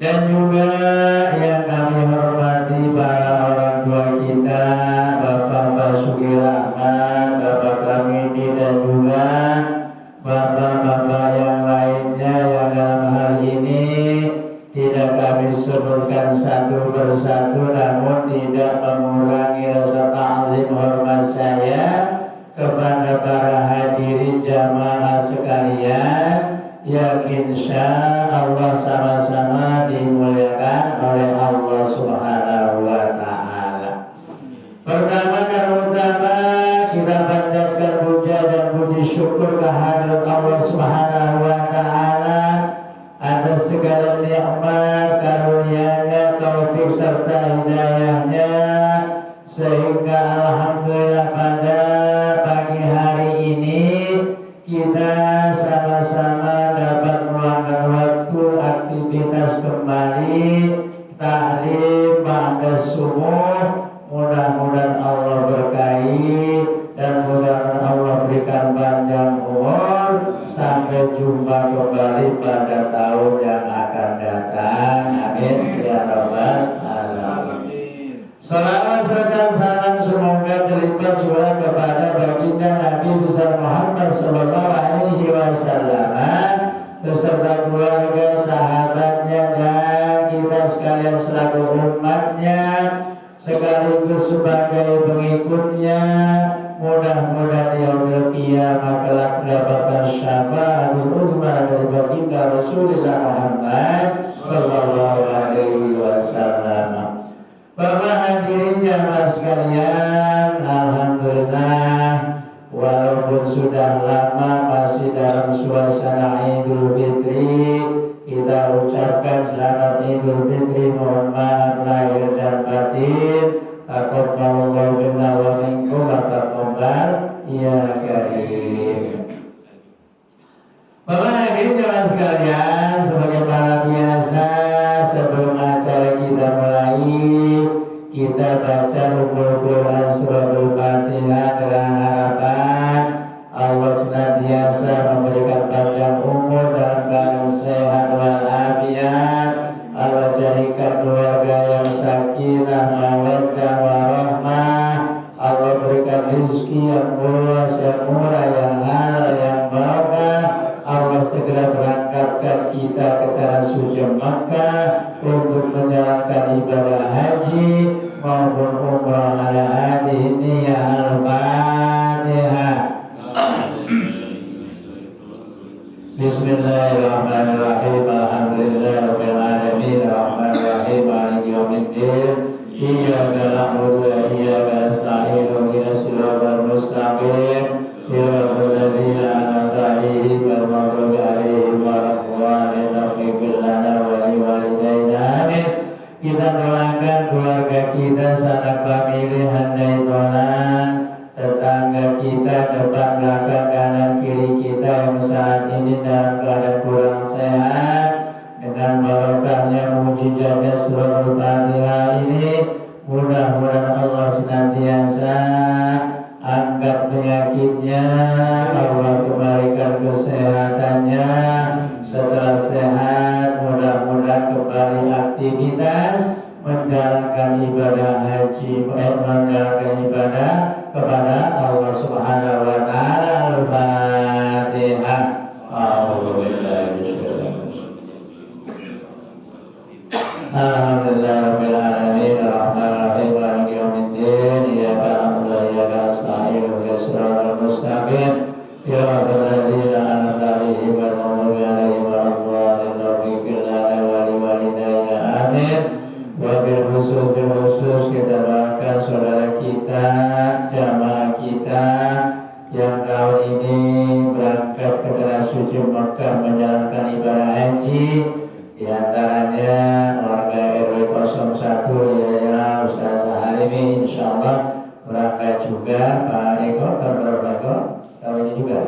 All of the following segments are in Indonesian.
Dan juga yang kami serta salam semoga terlibat juga kepada baginda Nabi besar Muhammad Sallallahu Alaihi Wasallam beserta keluarga, sahabatnya, dan kita sekalian selaku umatnya sekaligus sebagai pengikutnya. Mudah-mudahan yaumil qiyamah kelak mendapatkan syafaatul uzma dari baginda Rasulullah Muhammad Sallallahu Alaihi Wasallam. Bapak hadirin jamaah sekalian, alhamdulillah walaupun sudah lama masih dalam suasana Idul Fitri, kita ucapkan selamat Idul Fitri, mohon maaf lahir dan batin. Taqabbalallahu minna wa minkum wa taqabbal ya karim. Bapak hadirin jamaah sekalian, sebagaimana biasa sebelum acara kita mulai, kita baca rukun Quran suratul Fatihah dengan harapan Allah senantiasa memberikan panjang umur dan badan sehat walafiat. Allah jadikan keluarga yang sakinah, mawaddah, warahmah. Allah berikan rezeki yang luas, yang murah, yang halal, yang barokah. Allah segera berangkatkan kita ke tanah suci Makkah untuk menjalankan ibadah haji maupun umrah ala hadhihi niyyah al-Fatihah. Bismillahirrahmanirrahim. Alhamdulillahirabbil alamin. Arrahmanirrahim. Maliki yaumiddin. Iyyaka na'budu wa iyyaka nasta'in. Ihdinas siratal mustaqim. Siratal ladzina an'amta 'alaihim ghairil maghdubi 'alaihim waladdallin. Ighfir lana wa liwalidayna. Amin. Kita doakan keluarga kita, sanak famili, handai tolan, tetangga kita, depan belakang kanan kiri kita yang saat ini dalam keadaan kurang sehat. Dengan barokahnya mujizatnya suratul Fatihah ini, mudah-mudahan Allah senantiasa angkat penyakitnya, Allah kembalikan kesehatannya. Setelah sehat, mudah-mudahan kembali aktivitas menjalankan ibadah haji, menjalankan ibadah kepada Allah Subhanahu wa Ta'ala. Al-Fatihah. Alhamdulillahirabbil alamin. Arrahmanirrahim. Maliki yaumiddin. Iyyaka na'budu wa iyyaka nasta'in. Ihdinas siratal mustaqim. Siratal ladzina an'amta 'alaihim ghairil maghdubi 'alaihim waladdallin. Ighfir lana wa liwalidayna. Amin. Wabil khusus kita doakan saudara kita, jamaah kita yang tahun ini berangkat ke tanah suci Makkah menjalankan ibadah haji. Di antaranya warga RW 01 ya Ustaz Halimi, insyaallah berangkat juga. Pak Eko, tahun berapa Eko? Tahun ini juga?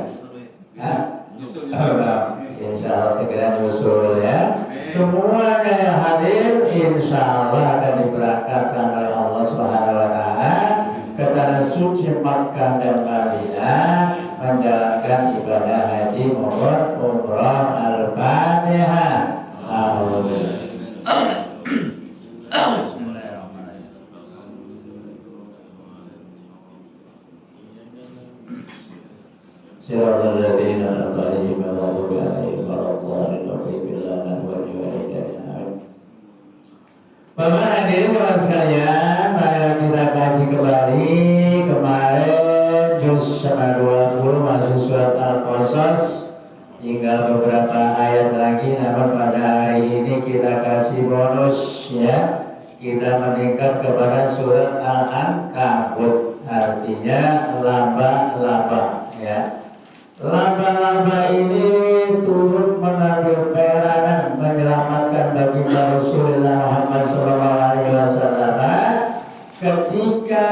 Insyaallah segera nyusul ya. Semuanya yang hadir insyaallah akan diberangkatkan oleh Allah Subhanahu wa Ta'ala ke tanah suci Makkah dan Madinah menjalankan ibadah haji maupun umrah. Al-Fatihah. Siratal ladzina an'amta 'alaihim ghairil maghdubi 'alaihim waladdallin. Ighfir lana wa liwalidayna. Bapak hadirin jemaah sekalian, marilah kita kaji kembali. Kemarin juz 20 masih surat Al-Qasas, tinggal beberapa ayat lagi. Namun pada hari ini kita kasih bonus ya. Kita meningkat kepada surat Al-Ankabut, artinya laba-laba ya. Laba-laba ini turut mengambil peranan menyelamatkan baginda Rasulullah Muhammad SAW ketika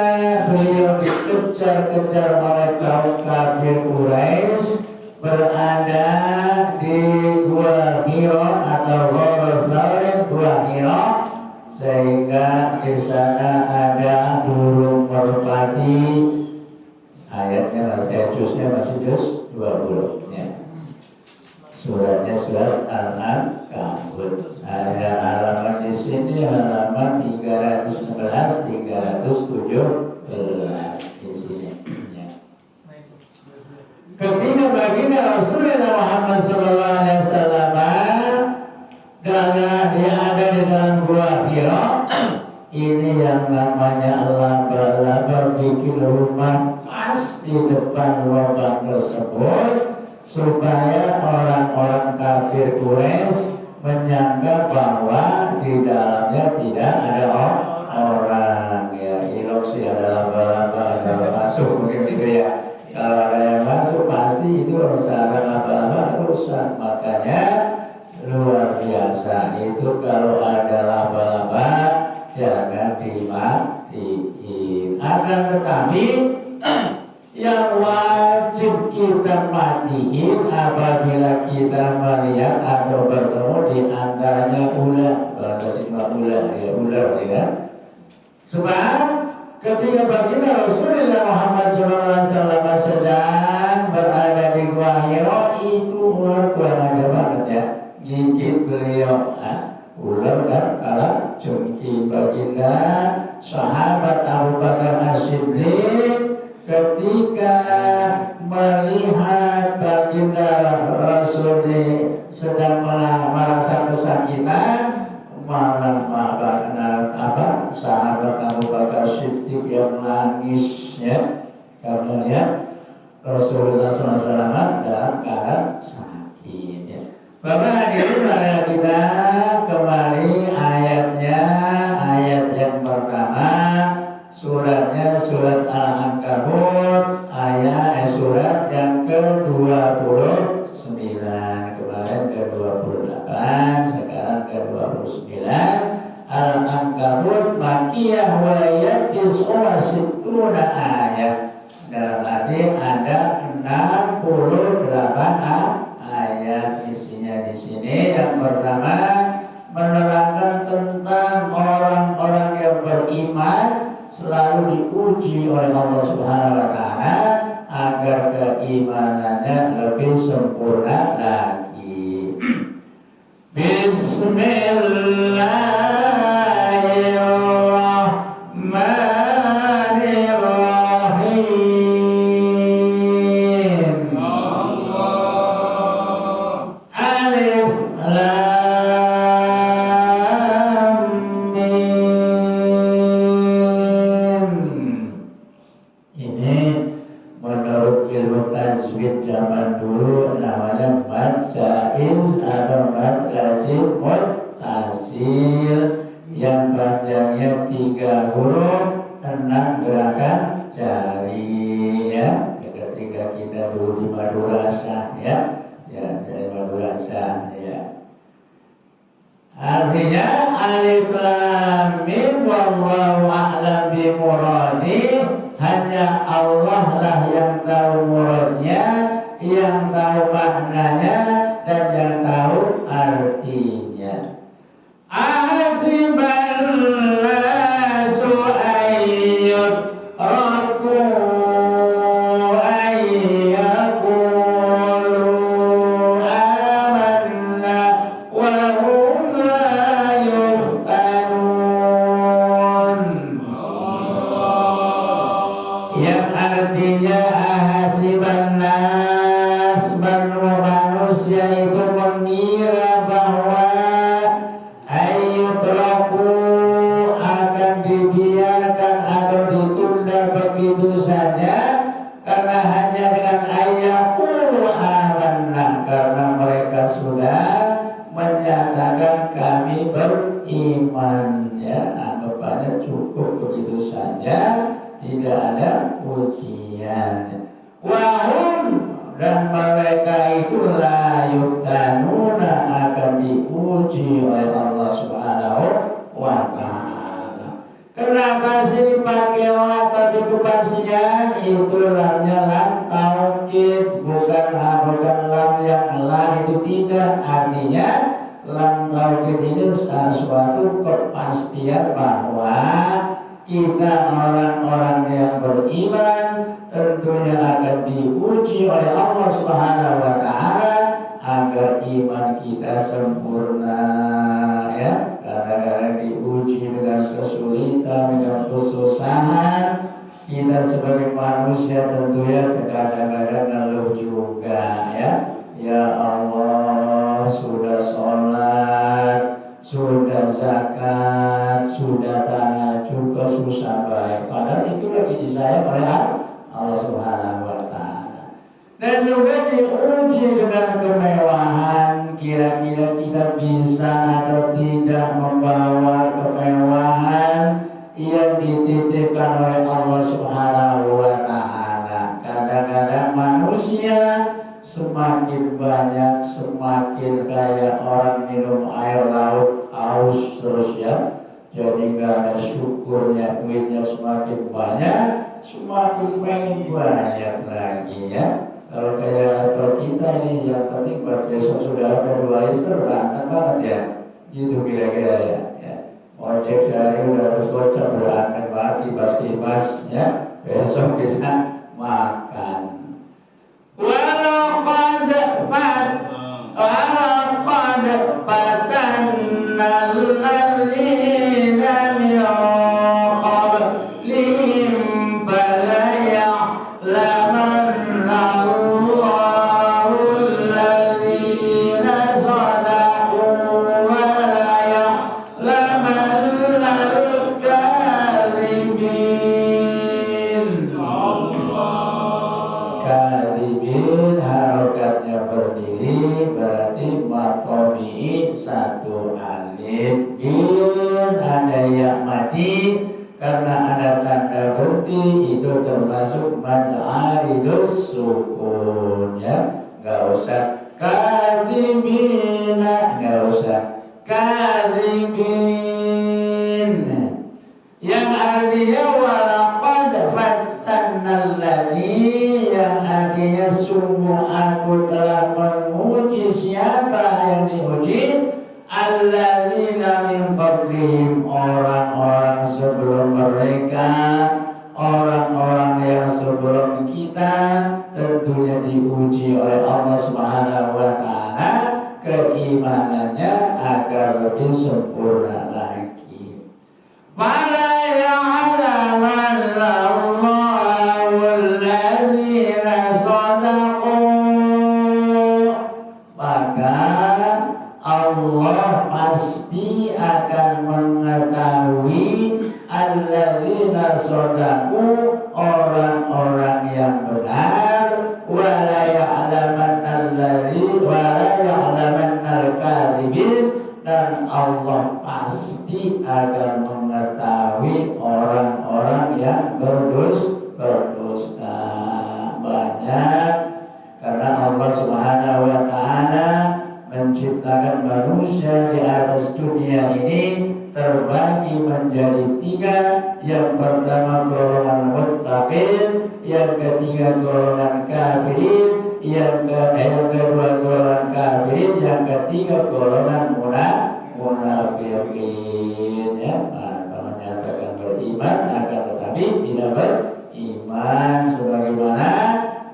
beliau dikejar-kejar oleh kaum kafir Quraisy berada di Gua Hiro atau Gua Hiro, sehingga di sana ada burung merpati. Ayatnya masih juznya masih juz 20 ya. Suratnya surat Al-Ankabut. Ada halaman di sini halaman 311 317. di sini. Ya. Ketika baginda Rasulullah Muhammad Sallallahu Alaihi Wasallam ada di dalam gua Hira, ini yang namanya laba-laba bikin rumah pas di depan lubang tersebut supaya orang-orang kafir Quraisy menyangka bahwa di dalamnya tidak ada orang. Ya, ilok sih ada laba-laba kalau masuk mungkin gitu ya. Kalau ada yang masuk pasti itu urusan laba-laba urusan, makanya luar biasa itu kalau ada laba-laba jangan dimatiin. Akan tetapi yang wajib kita matiin apabila kita melihat atau bertemu di antaranya ular, bahasa Sunda ular ya. Sebab ketika baginda Rasulullah Muhammad SAW sedang berada di Gua Hira, itu ular kurang ajar banget ya, gigit beliau. Ular dan kalah jengki. Baginda sahabat Abu Bakar As-Siddiq ketika melihat baginda Rasul sedang merasa kesakitan, malah sahabat Abu Bakar Siddiq yang nangis ya, karena ya Rasulullah SAW dalam keadaan sakit ya. Bapak hadirin marilah kita kembali ayatnya, ayat yang pertama, suratnya surat Al-Ankabut, surat yang ke-29, kemarin ke-28, sekarang ke-29. Al-Ankabut Makiyah wa yatis'uwa sittuna ayat. Dalam arti ada 68 ayat isinya di sini. Yang pertama menerangkan tentang orang-orang yang beriman selalu diuji oleh Allah Subhanahu wa taala agar keimanannya lebih sempurna lagi. Bismillahirrahmanirrahim. Alif Lam Mim. Ini menurut ilmu tajwid zaman dulu namanya mad jaiz atau mad lazim muttasil, yang panjangnya 3 huruf 6 gerakan jari ya. Ketika kita dulu di madrasah ya dari madrasah ya. Artinya alif lam mim wallahu a'lam bi muradi, hanya Allah lah yang tahu muradnya, yang tahu maknanya dan yang tahu artinya. Asiban nasu ayyud raku ayyakulu amanna wa hum la yuftanun, yang artinya ahasiban nas, manusia itu mengira bahwa ayyutraku akan dibiarkan atau ditunda begitu saja karena hanya dengan ayyakulu amanna, karena mereka sudah menyatakan kami beriman ya, anggapannya cukup begitu saja, tidak ada ujian. Wahum, dan mereka itu la yuftanuna akan diuji oleh Allah Subhanahu wa ta'ala. Kenapa sih dipakai la tapi kepastian? Itu lamnya lam taukid, bukan lam yang la itu tidak. Artinya lam taukid ini suatu kepastian bahwa kita orang-orang yang beriman tentunya akan diuji oleh Allah Subhanahu wa taala agar iman kita sempurna ya. Kadang-kadang diuji dengan kesulitan, dengan kesusahan, kita sebagai manusia tentunya kadang-kadang ngeluh juga ya. Ya Allah, sudah sholat, sudah zakat, sudah tahajud, kok susah baik. Padahal itu lagi disayang oleh Allah Subhanahu wa Ta'ala. Dan juga diuji dengan kemewahan, kira-kira kita bisa atau tidak membawa kemewahan yang dititipkan oleh Allah Subhanahu wa Ta'ala. Kadang-kadang manusia semakin banyak, semakin kayak orang minum air laut aus terus ya. Jadi nggak ada syukurnya, duitnya semakin banyak, semakin pengen banyak lagi ya. Kalau kayak level kita ini yang penting buat besok sudah ada 2 liter, ganteng banget ya. Gitu kira-kira ya. Ojek sehari udah harus gocap, beranteng banget kipas-kipas ya. Besok bisa makan. Walaqad fatanna alladzina min qablihim falaya'lamanna Allahu alladzina sadaqu wa laya'lamanna al-kadhibin. Kadhibin harokatnya berdiri berarti matomi 1 alif, bin ada yang mati karena ada tanda berhenti, itu termasuk mad'aridus sukun ya. Nggak usah kadhibina, nggak usah kadhibin, yang artinya walaqad fatannal ladzi, yang artinya sungguh aku telah menguji. Siapa yang diuji? Alladzina min qablihim, orang-orang sebelum mereka, orang-orang yang sebelum kita tentunya diuji oleh Allah Subhanahu wa Ta'ala keimanannya agar lebih sempurna lagi. Fala ya'lamanna Allahu alladzina shadaqu, maka Allah pasti akan mengetahui alladzina shadaqu, orang-orang yang benar, wala ya'lamanna al-kadzibin, dan Allah pasti akan mengetahui orang-orang yang berdusta. Banyak karena Allah Subhanahu wa Ta'ala menciptakan manusia di atas dunia ini terbagi menjadi 3. Yang pertama golongan muttaqin, yang ketiga golongan kafirin, yang kedua golongan kafirin, yang ketiga golongan munafikin ya. Menyatakan beriman akan tetapi tidak beriman, sebagaimana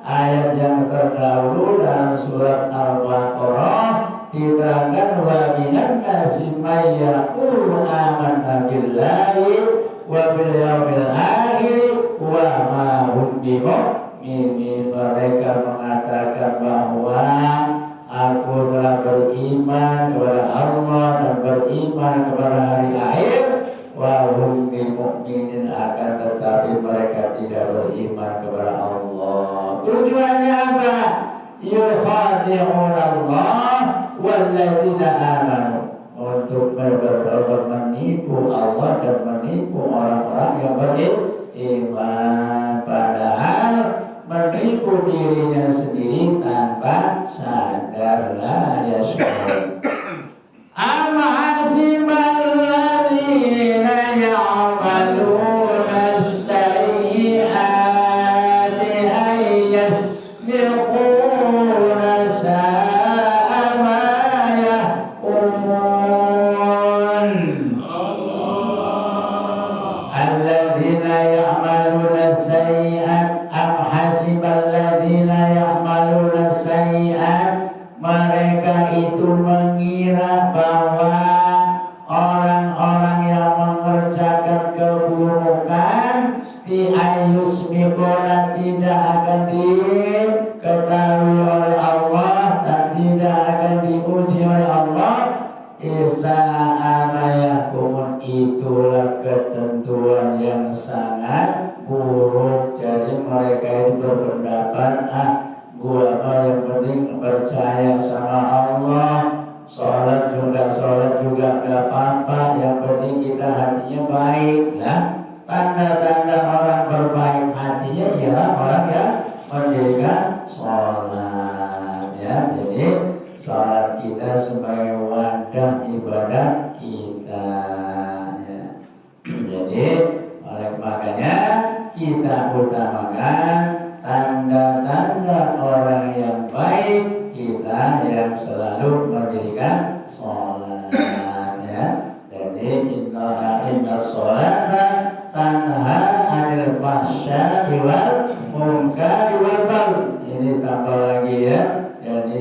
ayat yang terdahulu dalam surat Al-Baqarah diterangkan, wa minan nasi may yaqulu amanna billahi wa bil yaumil akhir wa ma hum bimu'minin. Mereka mengatakan bahwa aku telah beriman kepada Allah dan beriman kepada hari akhir, wa hum bimu'minin, akan tetapi mereka tidak beriman kepada Allah. Tujuannya apa? Yukhadi'un Allah walladzina amanu, untuk menipu Allah dan menipu orang-orang yang beriman, padahal menipu dirinya sendiri tanpa sadar, la yashkur. Am hasibal ladzina ya'maluna as-sayyi'ati ay yasbiquna sa'a ma yahkumun. Alladzina ya'maluna ayusmikuna tidak akan diketahui oleh Allah dan tidak akan diuji oleh Allah. Isa amayakumun, itulah ketentuan yang sangat buruk. Jadi mereka itu berpendapat, gua mah yang penting percaya sama Allah, sholat juga gak apa-apa, yang penting kita hatinya baik. Nah, tanda-tanda orang berbaik hatinya ialah orang yang mendirikan sholat, ya. Jadi sholat kita sebagai wadah ibadah kita, ya. Jadi oleh makanya kita utamakan tanda-tanda orang yang baik, kita yang selalu mendirikan sholat, ya. Jadi inna sholata tanha 'anil fahsya'i wal munkari wal baghi. Ini tambah lagi, ya. Jadi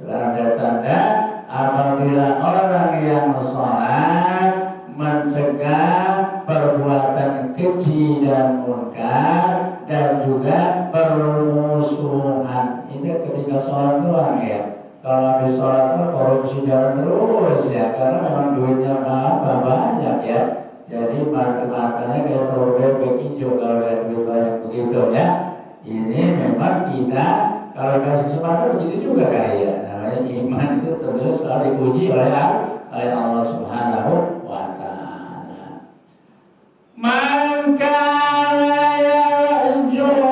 tanda-tanda apabila orang yang sholat mencegah perbuatan keji dan munkar dan juga permusuhan. Itu ketika sholat doang, ya. Kalau habis sholat korupsi jalan terus, ya, karena memang duitnya banyak, ya. Jadi matanya kayak telur bebek hijau kalau lihat duit banyak begitu, ya. Ini memang kita kalau kasih kesempatan begitu juga kali, ya. Namanya iman itu tentu selalu diuji oleh Allah Subhanahu wa ta'ala. Man kana yarju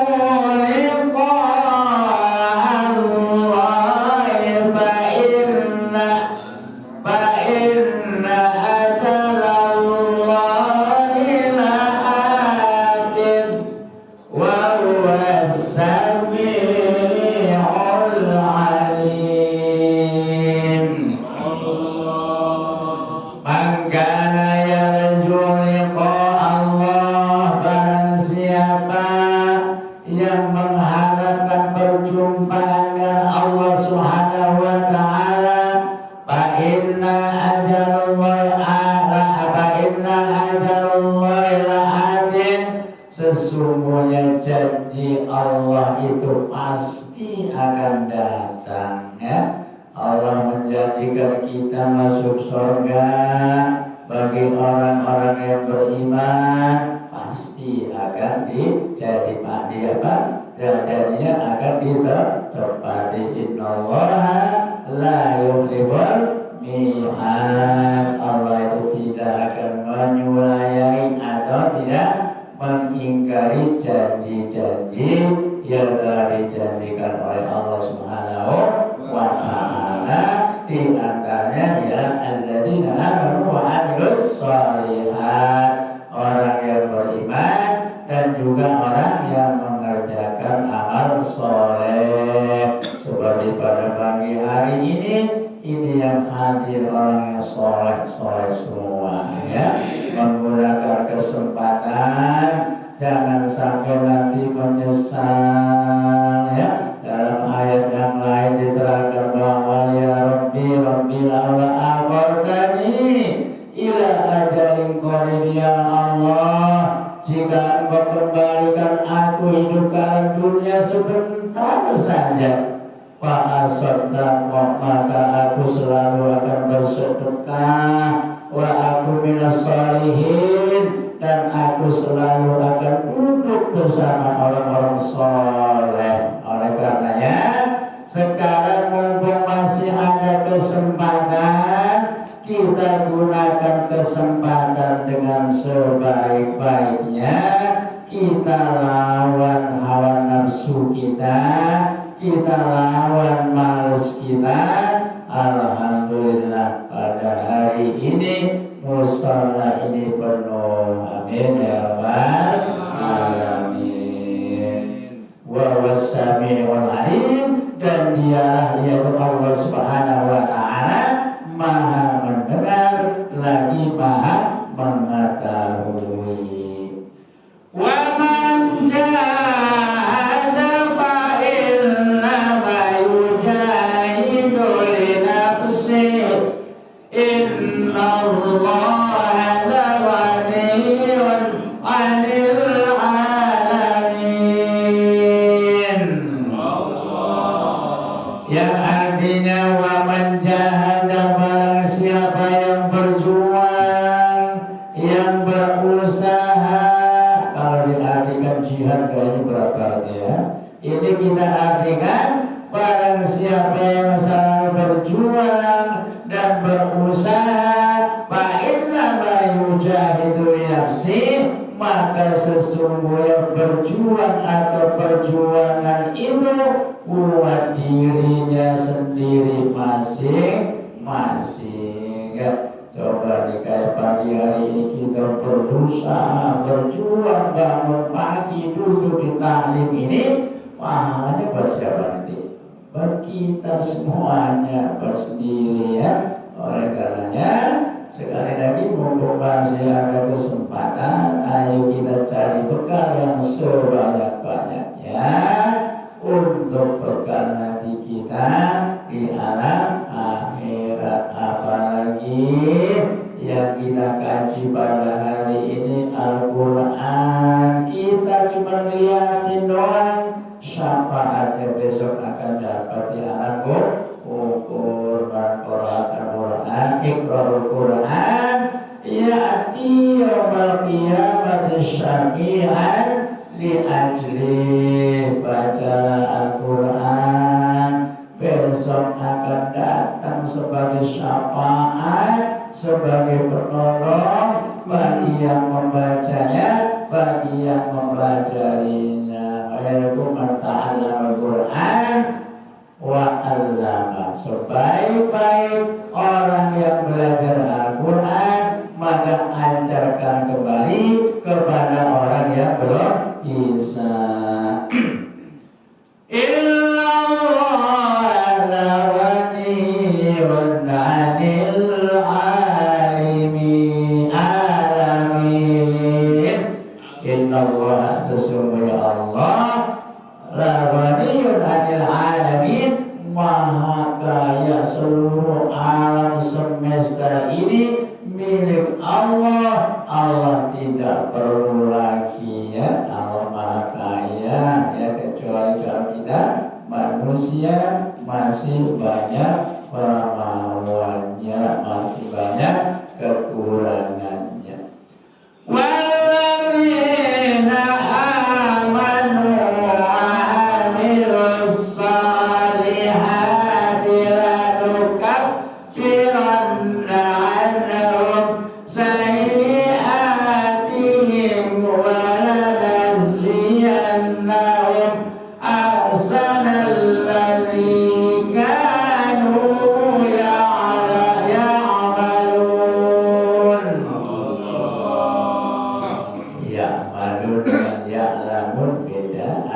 sesungguhnya janji Allah itu pasti akan datang, ya. Allah menjanjikan kita masuk surga bagi orang-orang yang beriman, pasti akan janjinya akan ditepati. Innallaha la yukhliful mi'ad. Allah itu tidak akan menyulayai atau tidak mengingkari janji-janji yang telah dijanjikan oleh Allah Subhanahu wa ta'ala. Di antaranya ialah alladzina amanu wa 'amilus shalihat, orang yang beriman dan juga orang yang mengerjakan amal soleh. Seperti pada pagi hari ini yang hadir orang yang soleh semua, ya. Menggunakan kesempatan, jangan sampai nanti menyesal, ya. Dalam ayat yang lain diterangkan bahwa ya Rabbi laula akhartani ila ajalin qarib, ya Allah, jika Engkau kembalikan aku hidup ke alam dunia sebentar saja, maka aku selalu akan bersedekah, wa aku minas sholihin, dan aku selalu akan duduk bersama orang-orang soleh. Oleh karenanya sekarang mumpung masih ada kesempatan, kita gunakan kesempatan dengan sebaik-baiknya. Kita lawan hawa nafsu kita lawan malas kita. Alhamdulillah pada hari ini musala ini penuh. Amin ya rabbal alamin. Wa wassami'ul alim, dan dialah yaitu Allah Subhanahu wa ta'ala maha mendengar lagi maha mengetahui. Wa man jahada fa innama yujahidu li nafsihi, innallaha la ghaniyyun 'anil 'alamin. diartikan jihad kayaknya berat ya. Ini kita artikan barang siapa yang selalu berjuang dan berusaha fa innama yujahidu li nafsihi, maka sesungguhnya berjuang atau perjuangan itu buat dirinya sendiri masing-masing ya. Coba di kayak pagi hari ini kita berusaha berjuang bangun pagi duduk di taklim ini, pahalanya buat siapa nanti? Buat kita semuanya bersendiri ya. Oleh karenanya sekali lagi mumpung masih ada kesempatan, ayo kita cari bekal yang sebanyak-banyaknya untuk bekal nanti kita di alam akhirat. Apalagi yang kita kaji pada hari ini Al-Quran, kita cuma ngeliatin doang, syafaatnya besok akan dapat di alam kubur. Al-Quran, Iqra'ul Quran ya'ti yawmal qiyamati syafi'an li ajli. Bacalah Al-Quran, besok akan datang sebagai syafaat, sebagai penolong bagi yang membacanya, bagi yang mempelajarinya. Khairukum man ta'allama al-Quran wa 'allama. Sebaik-baik orang yang belajar Al-Quran, maka ajarkan kembali kepada orang yang belum bisa. Innallaha ghaniyun 'anil 'alamin. Innallaha, sesungguhnya Allah, ghaniyun 'anil 'alamin, maha kaya, seluruh alam semesta ini milik Allah. Allah tidak perlu lagi ya, Allah maha kaya ya, kecuali kalau kita manusia masih banyak kemauannya, masih banyak kekurangannya. Walladzina amanu wa amilus salihati lanukaffiranna anhum sayyi'atihim wa lanajziyannahum ahsanal ladzi kanu ya'malun. Ya'malun dan ya'lamun beda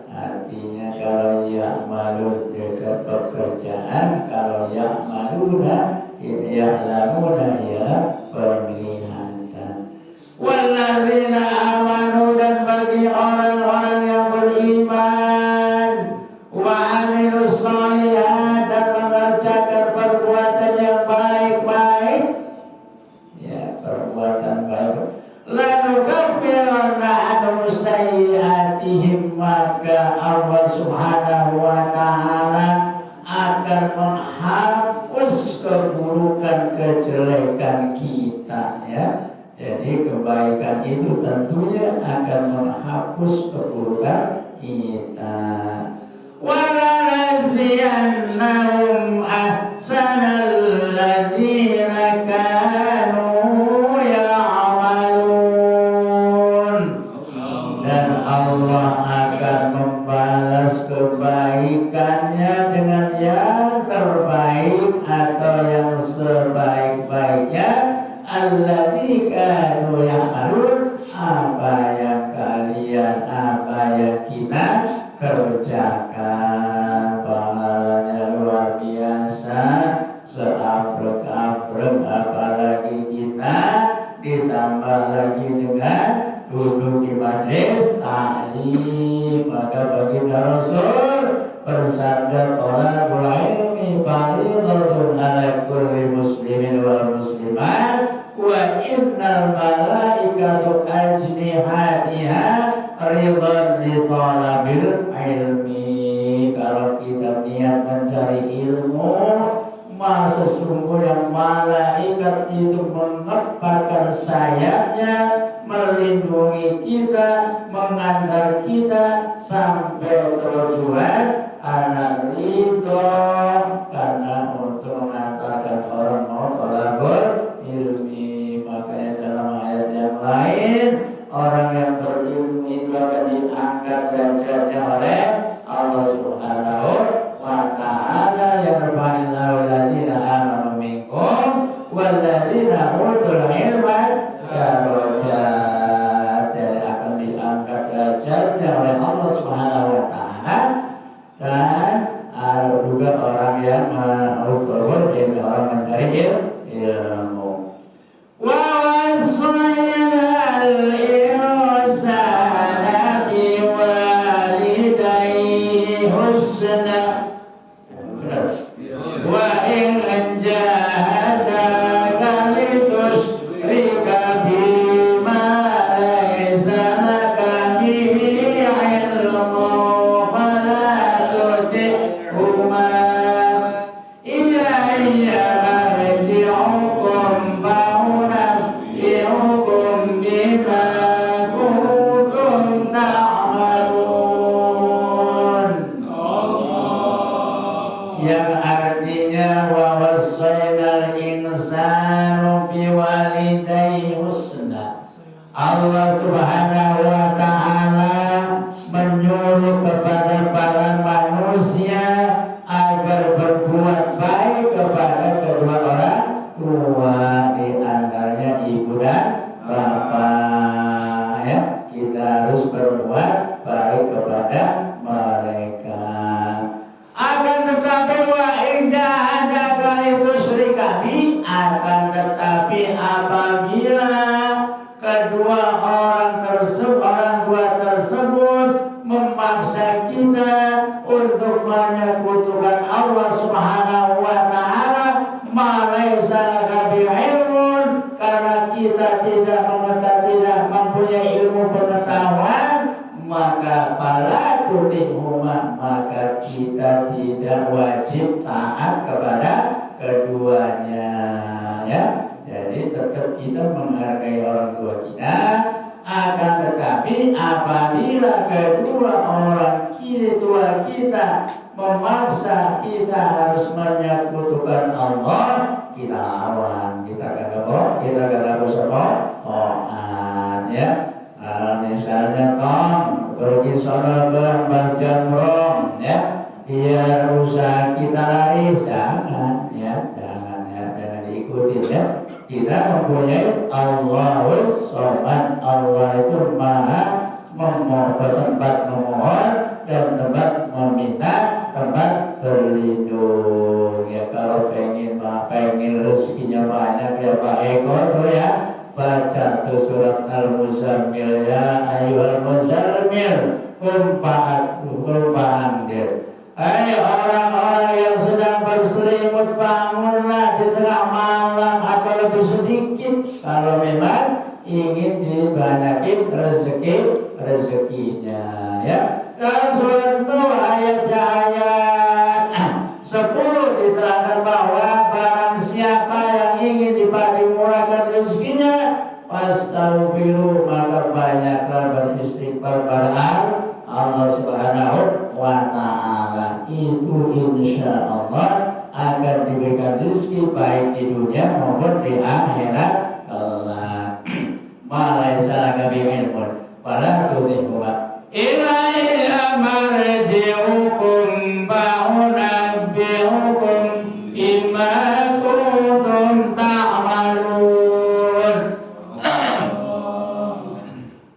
artinya. Kalau ya'malun dekat pekerjaan, kalau ya'maluna ya'lamuna ialah penglihatan. Walladzina amanu, dan bagi orang-orang yang beriman, wa amilus sholihat, dan mengerjakan perbuatan yang baik-baik ya, perbuatan baik, lanukaffiranna anhum sayyi'atihim, maka Allah Subhanahu wa ta'ala akan menghapus keburukan kejelekan kita ya. Jadi kebaikan itu tentunya akan menghapus keburukan kita. Wa lanajziyannahum ahsanal ladzina kanu ya'malun, dan Allah akan membalas kebaikannya dengan yang terbaik atau yang sebaik-baiknya. Alladzi kanu ya'malun, apa yang kita kerjakan, pahalanya luar biasa, seabrek-abrek. Apalagi kita ditambah lagi dengan duduk di majelis taklim. Maka baginda Rasul bersabda, thalabul ilmi fardhatun ala kulli muslimin wal muslimat, wa innal malaikatu ajnihatiha ridhan li talabil ilmi. Kalau kita niat mencari ilmu, maka sesungguhnya malaikat itu mengepakkan sayapnya melindungi kita, mengantar kita sampai tujuan anak ridho, karena untuk mengantarkan orang mau thalabul ilmi. Makanya dalam ayat yang lain, orang yang berilmu itu akan diangkat derajatnya oleh Allah Subhanahu wa ta'ala. Yarfa'illahu alladziina aamanu minkum walladziina utul ilma darajat. Jadi akan diangkat derajatnya oleh Allah Subhanahu wa ta'ala. Dan ada juga orang yang mengutul ilmu, orang mencari ilmu. Wa wasainal insana biwalidayhi husna wa in jahadaka litusyrika bima laysa laka bihi ilmun fala tuti'huma ilayya marji'ukum fa'unabbi'ukum bima kuntum ta'malun. Yang artinya wa wassaynal insanu biwalidayhi husna. Allah Subhanahu wa ta'ala menyuruh kepada para manusia agar berbuat baik kepada kedua orang tua, di antaranya ibu dan bapak. Ya, kita harus berbuat baik kepada mereka. Akan tetapi wa in jahadaka litusyrika bi, akan tetapi apabila kedua orang tua tersebut memaksa kita untuk menyekutukan Allah Subhanahu wa ta'ala, malaysa laka bi ilmun, karena kita tidak mempunyai ilmu pengetahuan, maka fala tuti'huma, maka kita tidak wajib taat kepada keduanya. Ya, jadi tetap kita menghargai orang tua kita. Akan tetapi apabila kedua orang tua kita memaksa kita harus menyekutukan Allah, kita lawan, kita kagak bersokoan, ya. Misalnya pergi sono ke Mbah Jamrong, ya, biar usaha kita laris, jangan diikuti, ya. Kita mempunyai Allahus Somad. Allah itu maha tempat memohon dan tempat meminta, tempat berlindung. Ya, kalau pengen rezekinya banyak, ya Pak Eko tuh, ya, baca tuh surat Al-Muzammil, ya ayyuhal muzammil qum fa'anzir. Hai orang-orang yang sedang berselimut, bangunlah di tengah malam atau lebih sedikit kalau memang ingin dibanyakin rezekinya, ya. Dan surat Nur ayat 10 diterangkan bahwa barang siapa yang ingin dimurahkan rezekinya, fastaghfiru, maka banyaklah beristighfar pada Allah Subhanahu wa ta'ala. Itu insya Allah akan diberikan rezeki baik di dunia maupun di akhirat kelak. Malaysa laka bihi ilmun fala tuti'huma ilayya marji'ukum fa'unabbi'ukum bima kuntum ta'malun.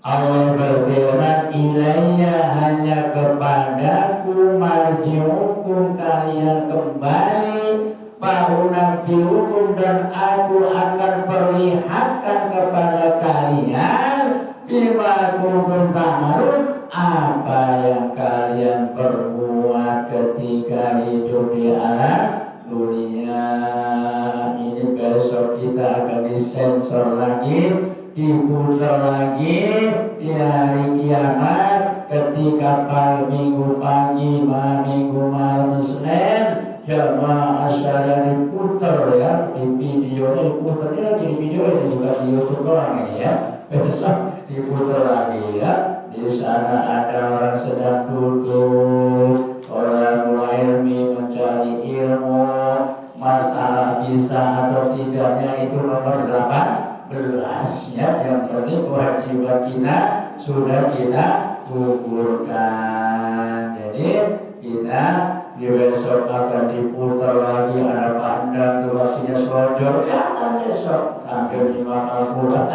Allah berfirman, ilayya, hanya kepadaku, marji'ukum, kalian kembali, fa'unabbi'ukum, dan aku akan perlihatkan kepada kalian, bima kuntum ta'malun, apa yang kalian perbuat ketika hidup di alam dunia ini. Besok kita akan disensor lagi, diputar lagi di hari kiamat, ketika minggu pagi, minggu malam, Senin, jamaah sekalian diputar, ya, di video ini diputar, ini lagi di video ini juga di YouTube doang ini, ya. Besok diputar lagi, ya, di di sana ada orang sedang duduk, orang ilmi mencari ilmu, masalah bisa atau tidaknya itu nomor 18 ya, yang penting kewajiban kita sudah kita gugurkan. Jadi kita di besok akan diputar lagi, ada pandang durasinya selonjor, ya kan besok sambil imam Al-Quran.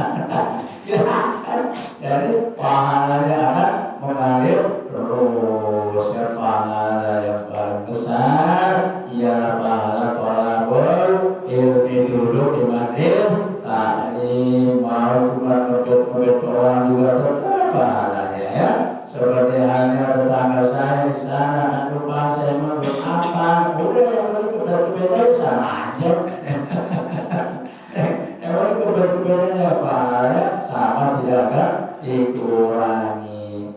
Jadi pahalanya akan mengalir terus. Ya, pahala yang paling besar ialah pahala thalabul ilmi, duduk di majlis taklim, mau cuma ngebet orang juga tetap pahalanya ya. Seperti halnya tetangga saya di sana, lupa saya mau apa, udah yang penting kebet-kebetnya sama aja. Yang penting kebet-kebetnya apa ya, sama, tidak akan dikurangi.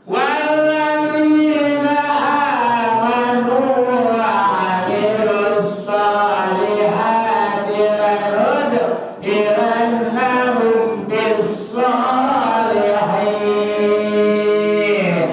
Walladzina amanu wa amilus solihati lanudkhilannahum bis-sholihin.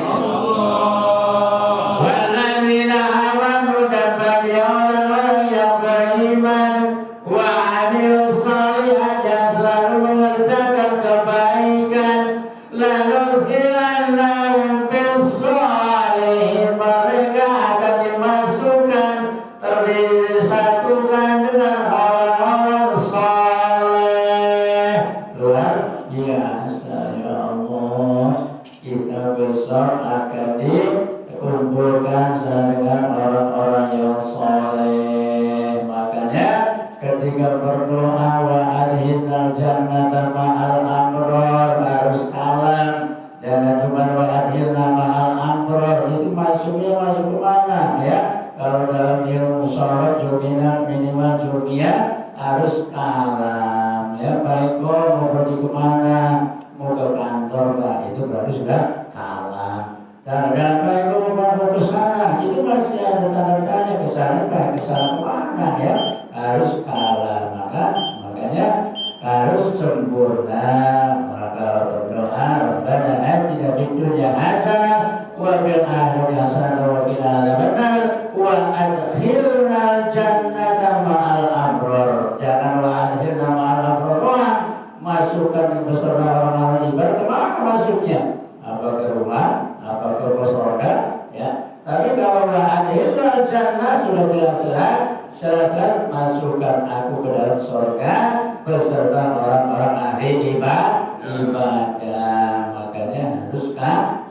Walladzina amanu, dan bagi orang-orang yang beriman, wa amilus sholihat, yang selalu mengerjakan kebaikan, lanudkhilannahum bis-sholihin, mereka akan dimasukkan, disatukan dengan orang-orang saleh. Luar biasa ya Allah, kita besok akan dikumpulkan dengan orang-orang yang saleh. Makanya ketika berdoa wa adkhilnal jannata ma'al amror, harus kalam. Jangan cuma wa adkhilna ma'al amror, itu masuknya masuk ke mana ya? Kalau dalam ilmu sholat jumina minimal jumia harus kalam ya. Baik, mau pergi kemana? Mau ke kantor Pak, itu berarti sudah kalam. Dan baik, mau ke sana, itu masih ada tanda tanya, ke sana kemana ya? Harus kalam. Makanya harus sempurna. Maka berdoa, Rabbana atina fid dunya hasanah wa fil akhirati hasanah wa qina adzabannar wa adkhilnal jannata ma'al abrar. Jangan wa adkhilna ma'al abrar doang, masukkan beserta orang-orang ibadah. Kemana masuknya? Apa ke rumah? Apa ke surga? Ya. Tapi kalau wa adkhilnal jannah sudah jelas-jelas masukkan aku ke dalam surga beserta orang-orang ahli ibadah. Makanya harus kalam.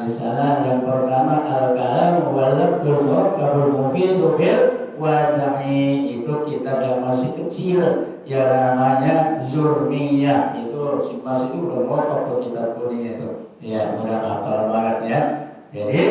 Di sana yang pertama al-kalam walabdul kabul mufidu bil wadai, itu kitab yang masih kecil yang namanya Zurniyah. Itu si Mas itu udah ngotok tuh kitab kuning itu ya, udah hafal banget ya. Jadi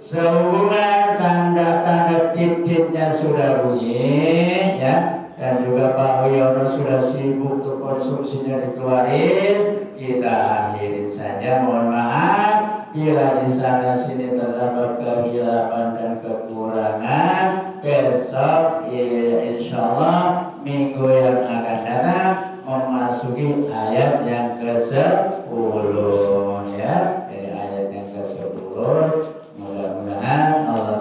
sehubungan tanda-tanda titiknya sudah bunyi ya, dan juga Pak Wiono sudah sibuk tuh konsumsinya dikeluarin, kita akhiri saja. Mohon maaf bila di sana sini terdapat kehilapan dan kekurangan. Besok insyaallah minggu yang akan datang memasuki ayat yang ke-10 ya. Dari ayat yang ke-10 mudah-mudahan Allah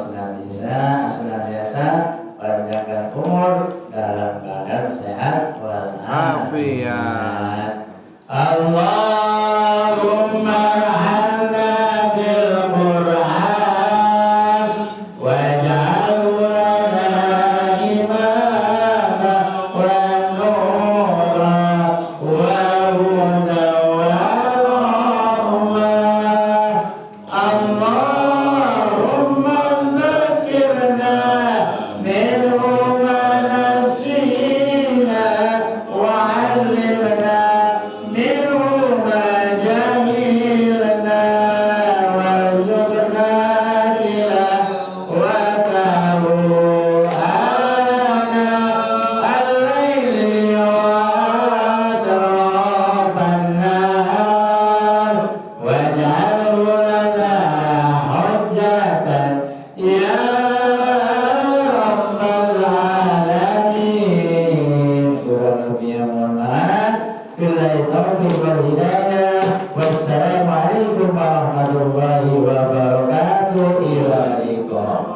senantiasa panjangkan umur dalam keadaan sehat walafiat. Allahumma arhamna bil Qur'an waj'alhu lana imama wa nura wa hudan wa rahmah. Allahumma dzakirna minhu ma nasina wa 'allimna minhu ma jahilna warzuqna tilawatahu ana al-laili wa atrapan nahar waj'alhu lana hujjatan ya rabbal alamin. Kurang lebihnya mohon maaf. Wabillahi taufiq wal hidayah. Wassalamualaikum warahmatullahi wabarakatuh. Ila liqa.